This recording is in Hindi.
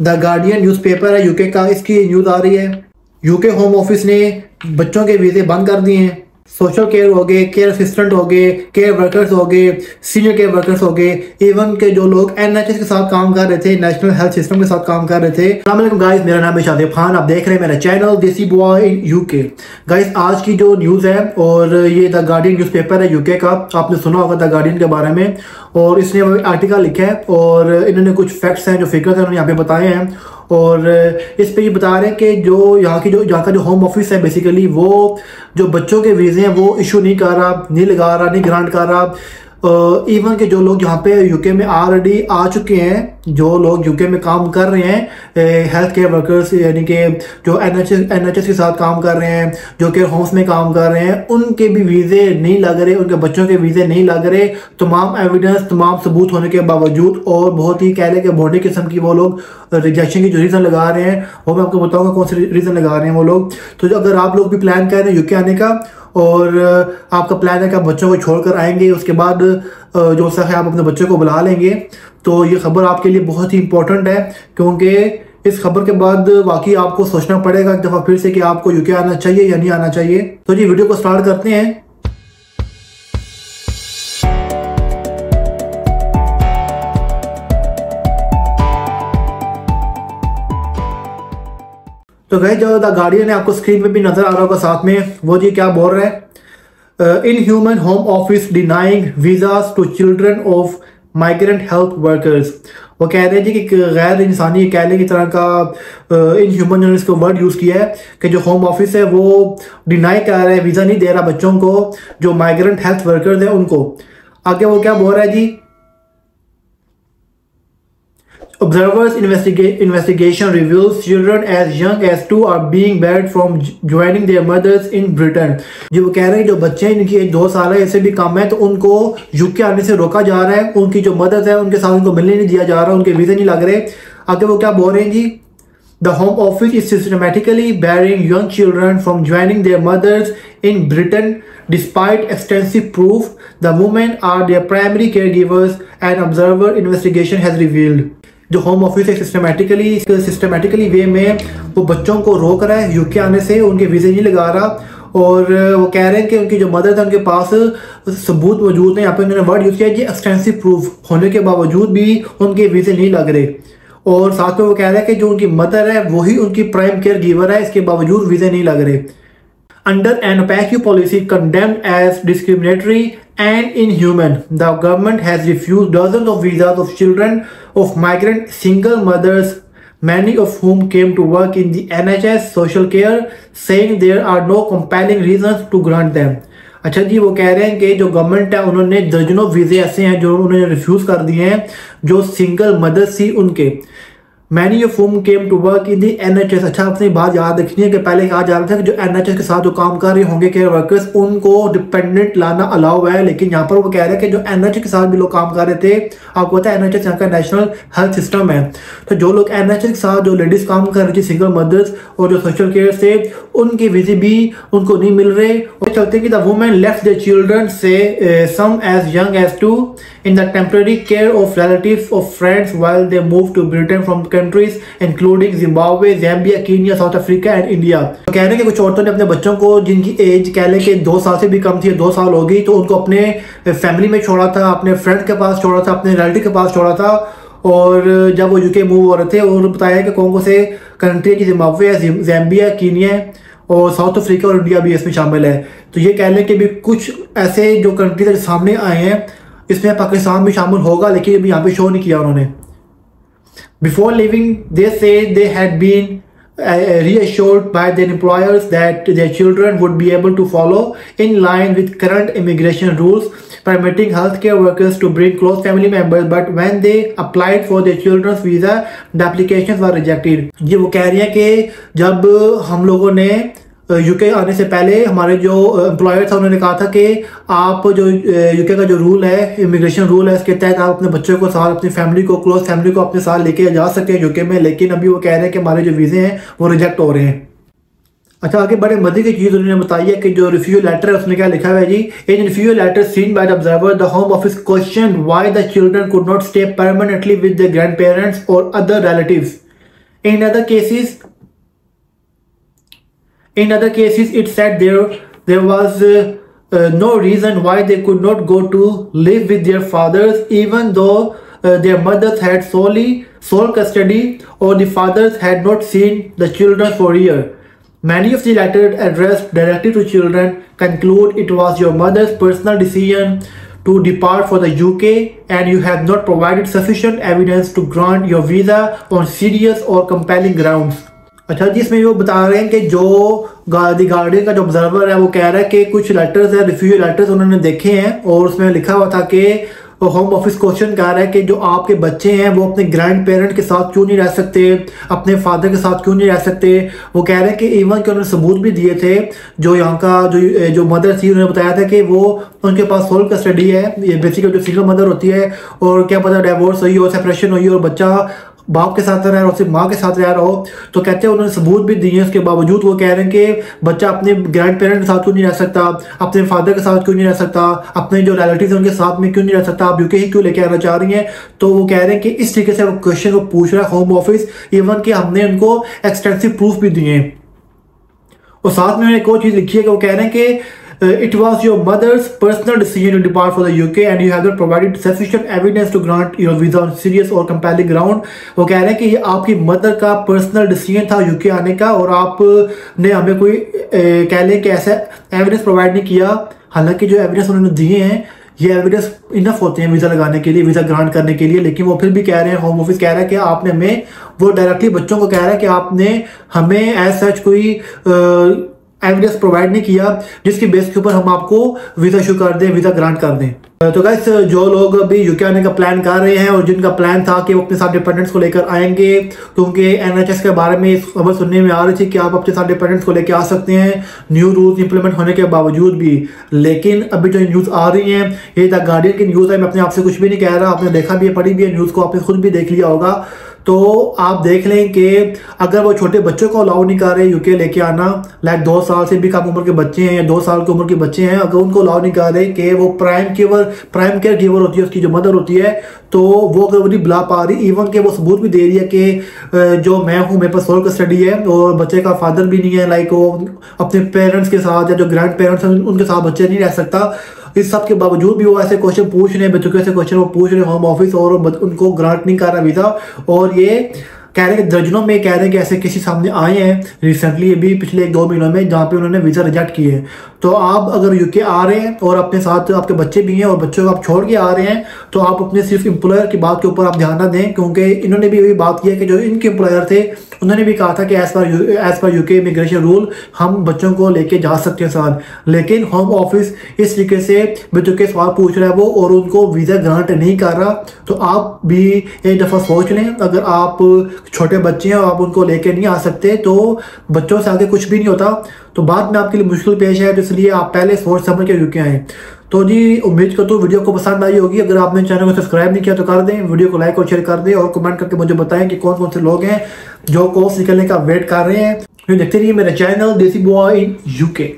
द गार्डियन न्यूज़पेपर है यूके का, इसकी न्यूज़ आ रही है। यूके होम ऑफिस ने बच्चों के वीज़े बंद कर दिए हैं। सोशल केयर हो गए, केयर असिस्टेंट हो गए, केयर वर्कर्स हो गए, सीनियर केयर वर्कर्स हो गए, इवन के जो लोग एनएचएस के साथ काम कर रहे थे, नेशनल हेल्थ सिस्टम के साथ काम कर रहे थे। अस्सलाम वालेकुम गाइस, मेरा नाम है शादिब खान, आप देख रहे हैं मेरा चैनल देसी बॉय इन यूके। गाइस आज की जो न्यूज़ है, और ये द गार्डियन न्यूज़पेपर है यूके का, आपने सुना होगा द गार्डियन के बारे में, और इसने आर्टिकल लिखा है और इन्होंने कुछ फैक्ट्स हैं, जो फिगर्स हैं उन्होंने यहाँ पे बताए हैं। और इस पे ये बता रहे हैं कि जो यहाँ का जो होम ऑफिस है बेसिकली वो जो बच्चों के वीज़े हैं वो इशू नहीं कर रहा, नहीं लगा रहा, नहीं ग्रांट कर रहा। इवन के जो लोग यहाँ पे यूके में ऑलरेडी आ चुके हैं, जो लोग यूके में काम कर रहे हैं, हेल्थ केयर वर्कर्स यानी कि जो एनएचएस के साथ काम कर रहे हैं, जो केयर होम्स में काम कर रहे हैं, उनके भी वीज़े नहीं लग रहे, उनके बच्चों के वीज़े नहीं लग रहे। तमाम एविडेंस, तमाम सबूत होने के बावजूद, और बहुत ही कह लें कि मोटी किस्म की वो लोग रिजेक्शन की जो रीज़न लगा रहे हैं वो मैं आपको बताऊँगा कौन से रीज़न लगा रहे हैं वो लोग। तो अगर आप लोग भी प्लान कर रहे हैं यूके आने का, और आपका प्लान है कि आप बच्चों को छोड़कर आएंगे, उसके बाद जो सा है आप अपने बच्चों को बुला लेंगे, तो ये खबर आपके लिए बहुत ही इंपॉर्टेंट है, क्योंकि इस खबर के बाद वाकई आपको सोचना पड़ेगा एक दफ़ा फिर से कि आपको यूके आना चाहिए या नहीं आना चाहिए। तो जी वीडियो को स्टार्ट करते हैं। तो गाइस जो द गार्डियन है, आपको स्क्रीन पे भी नजर आ रहा होगा साथ में, वो जी क्या बोल रहा है, inhuman Home Office denying visas to children of migrant health workers. वो कह रहे हैं जी कि गैर इंसानी कह लें की तरह का इन ह्यूमन ने इसको वर्ड यूज़ किया है कि जो होम ऑफिस है वो डिनाई कर रहा है, वीज़ा नहीं दे रहा बच्चों को, जो माइग्रेंट हेल्थ वर्कर्स है उनको। आगे वो क्या बोल रहा है जी, Observers investigation reveals children as young as 2 are being barred from joining their mothers in Britain। जो वो कह रहे हैं जो बच्चे हैं इनकी एज 2 साल है, इससे भी कम है, तो उनको यूके आने से रोका जा रहा है। उनकी जो मदर्स है उनके साथ उनको मिलने नहीं दिया जा रहा, उनके वीज़े नहीं लग रहे। आगे वो क्या बोल रहे हैं जी, The Home Office is systematically barring young children from joining their mothers in Britain despite extensive proof the women are their primary caregivers, an observer investigation has revealed। जो होम ऑफिस है सिस्टमेटिकली वे में वो बच्चों को रोक रहा है यूके आने से, उनके वीज़े नहीं लगा रहा। और वो कह रहे हैं कि उनकी जो मदर है उनके पास सबूत मौजूद है, यहाँ पे उन्होंने वर्ड यूज़ किया कि एक्सटेंसिव प्रूफ होने के बावजूद भी उनके वीज़े नहीं लग रहे। और साथ में वो कह रहे हैं कि जो उनकी मदर है वही उनकी प्राइम केयर गिवर है, इसके बावजूद वीज़े नहीं लग रहे। Under an opaque policy condemned as discriminatory and inhuman, the government has refused dozens of visas of children of migrant single mothers, many of whom came to work in the NHS social care, saying there are no compelling reasons to grant them। अच्छा जी, वो कह रहे हैं कि जो गवर्नमेंट है उन्होंने दर्जनों वीज़े ऐसे हैं जो उन्होंने रिफ्यूज़ कर दिए हैं, जो सिंगल मदर्स थी उनके। Many of whom came to work in the NHS। अच्छा आपने बात याद रखनी है कि पहले कहा जा रहा था कि जो NHS के साथ जो काम कर रहे होंगे केयर वर्कर्स, उनको डिपेंडेंट लाना अलाउ है, लेकिन यहाँ पर वो कह रहे हैं कि जो NHS के साथ भी लोग काम कर रहे थे, आपको पता है NHS यहाँ का नेशनल हेल्थ सिस्टम है, तो जो लोग NHS के साथ जो लेडीज काम कर रही थी सिंगल मदर्स और जो सोशल केयर से, उनके वीज़े भी उनको नहीं मिल रहे। और चलते कि the women left their children से some as young as 2 in the temporary care of relatives of friends while they moved to Britain from countries including Zimbabwe, Zambia, Kenya, South Africa and India। तो कह रहे हैं कि कुछ औरतों ने अपने बच्चों को जिनकी एज कह लें कि 2 साल से भी कम थी, 2 साल हो गई, तो उनको अपने फैमिली में छोड़ा था, अपने फ्रेंड के पास छोड़ा था, अपने रिलेटिव के पास छोड़ा था। और जब वो यूके मूव हो रहे थे, उन्होंने बताया कि कौन कौन से कंट्री की जिम्बाब्वे, ज़ैम्बिया, कीनिया और साउथ अफ्रीका और इंडिया भी इसमें शामिल है। तो ये कह लें कि भी कुछ ऐसे जो कंट्रीज सामने आए हैं, इसमें पाकिस्तान भी शामिल होगा, लेकिन अभी यहाँ पे शो नहीं किया उन्होंने। Before leaving they say they had been reassured by their employers that their children would be able to follow in line with current immigration rules permitting healthcare workers to bring close family members, but when they applied for their children's visa the applications were rejected। ये वो कह रही है कि जब हम लोगों ने यूके आने से पहले हमारे जो एम्प्लॉयर था उन्होंने कहा था कि आप जो यूके का जो रूल है, इमिग्रेशन रूल है, इसके तहत आप अपने बच्चों को साथ, अपनी फैमिली को, क्लोज फैमिली को अपने साथ लेके जा सकते हैं यूके में, लेकिन अभी वो कह रहे हैं कि हमारे जो वीज़े हैं वो रिजेक्ट हो रहे हैं। अच्छा आगे बड़े मजे की चीज़ उन्होंने बताई है कि जो रिफ्यूजल लेटर है उसमें क्या लिखा हुआ है जी, in refusal letter seen by the observer the home office question why the children could not stay permanently with their grandparents और other relatives. In other cases, it said there was no reason why they could not go to live with their fathers, even though their mothers had sole custody, or the fathers had not seen the children for years. Many of the letters addressed directly to children conclude it was your mother's personal decision to depart for the UK, and you have not provided sufficient evidence to grant your visa on serious or compelling grounds. अच्छा जी, इसमें वो बता रहे हैं कि जो गार्डियन का जो ऑब्जर्वर है वो कह रहा है कि कुछ लेटर्स है, रिफ्यूजी लेटर्स उन्होंने देखे हैं और उसमें लिखा हुआ था कि होम ऑफिस क्वेश्चन कर रहा है कि जो आपके बच्चे हैं वो अपने ग्रैंड पेरेंट के साथ क्यों नहीं रह सकते, अपने फादर के साथ क्यों नहीं रह सकते। वो कह रहे हैं कि इवन कि उन्होंने सबूत भी दिए थे, जो यहाँ का जो मदर थी उन्होंने बताया था कि वो उनके पास सोल कस्टडी है, ये बेसिकली जो सिंगल मदर होती है, और क्या पता डिवोर्स हुई हो, सेपरेशन हुई हो और बच्चा बाप के साथ रह रहा हो, सिर्फ माँ के साथ रह रहा हो। तो कहते हैं उन्होंने सबूत भी दिए, उसके बावजूद वो कह रहे हैं कि बच्चा अपने ग्रैंड पेरेंट के साथ क्यों नहीं रह सकता, अपने फादर के साथ क्यों नहीं रह सकता, अपने जो रिलेटिव उनके साथ में क्यों नहीं रह सकता, आप यूके ही क्यों लेके आना चाह रही हैं। तो वो कह रहे हैं कि इस तरीके से वो क्वेश्चन को पूछ रहा है होम ऑफिस, इवन कि हमने उनको एक्सटेंसिव प्रूफ भी दिए। और साथ में एक और चीज़ लिखी है कि वो कह रहे हैं कि it was your mother's personal decision to depart for the UK and you have not provided sufficient evidence to grant your visa on serious or compelling ground। वो कह रहे हैं कि ये आपकी मदर का पर्सनल डिसीजन था यूके आने का और आपने हमें कोई कह लें कि ऐसा एविडेंस प्रोवाइड नहीं किया। हालांकि जो एविडेंस उन्होंने दिए हैं ये एविडेंस इनफ होते हैं वीज़ा लगाने के लिए, वीज़ा ग्रांट करने के लिए, लेकिन वो फिर भी कह रहे हैं, होम ऑफिस कह रहा है कि आपने हमें, वो डायरेक्टली बच्चों को कह रहा है कि आपने हमें एज सच कोई एविडेंस प्रोवाइड नहीं किया जिसकी बेस के ऊपर हम आपको वीज़ा इशू कर दें, वीज़ा ग्रांट कर दें। तो गाइस, जो लोग अभी यूके आने का प्लान कर रहे हैं और जिनका प्लान था कि वो अपने साथ डिपेंडेंट्स को लेकर आएंगे, क्योंकि एनएचएस के बारे में इस खबर सुनने में आ रही थी कि आप अपने साथ डिपेंडेंट्स को लेकर आ सकते हैं न्यू रूल्स इंप्लीमेंट होने के बावजूद भी। लेकिन अभी जो न्यूज़ आ रही हैं ये द गार्डियन की न्यूज़ है, मैं अपने आप से कुछ भी नहीं कह रहा, आपने देखा भी है, पढ़ी भी है न्यूज़ को, आपने खुद भी देख लिया होगा। तो आप देख लें कि अगर वो छोटे बच्चों को अलाउ नहीं कर रहे यूके लेके आना, लाइक 2 साल से भी कम उम्र के बच्चे हैं या 2 साल की उम्र के बच्चे हैं, अगर उनको अलाउ नहीं कर रहे कि वो प्राइम केयर गिवर होती है, उसकी जो मदर होती है, तो वो अगर नहीं बुला पा रही, इवन के वो सबूत भी दे रही है कि जो मैं हूँ मेरे पास सोल कस्टडी है और बच्चे का फादर भी नहीं है, लाइक वो अपने पेरेंट्स के साथ या जो ग्रैंड पेरेंट्स हैं उनके साथ बच्चे नहीं रह सकता। इस सब के बावजूद भी वो ऐसे क्वेश्चन पूछ रहे हैं, बच्चों के ऐसे क्वेश्चन वो पूछ रहे हैं होम ऑफिस, और उनको ग्रांट नहीं कर रहा वीज़ा। और ये कह रहे हैं कि दर्जनों में कह रहे हैं कि ऐसे किसी सामने आए हैं रिसेंटली, अभी पिछले 1-2 महीनों में, जहाँ पे उन्होंने वीज़ा रिजेक्ट किए हैं। तो आप अगर यूके आ रहे हैं और अपने साथ आपके बच्चे भी हैं और बच्चों को आप छोड़ के आ रहे हैं, तो आप अपने सिर्फ एम्प्लॉयर की बात के ऊपर आप ध्यान ना दें, क्योंकि इन्होंने भी यही बात की है कि जो इनके एम्प्लॉयर थे उन्होंने भी कहा था कि as per UK immigration rule हम बच्चों को लेके जा सकते हैं साथ। लेकिन होम ऑफिस इस तरीके से बच्चों के सवाल पूछ रहा है वो और उनको वीज़ा ग्रांट नहीं कर रहा। तो आप भी एक दफ़ा सोच लें, अगर आप छोटे बच्चे हैं और आप उनको लेके नहीं आ सकते तो बच्चों से आगे कुछ भी नहीं होता, तो बाद में आपके लिए मुश्किल पेश है, तो इसलिए आप पहले सोच समझ के यूके आएँ। तो जी, उम्मीद करता हूँ वीडियो को पसंद आई होगी। अगर आपने चैनल को सब्सक्राइब नहीं किया तो कर दें, वीडियो को लाइक और शेयर कर दें, और कमेंट करके मुझे बताएं कि कौन कौन से लोग हैं जो कोर्स निकलने का वेट कर रहे हैं। देखते रहिए मेरा चैनल देसी बॉय इन यूके।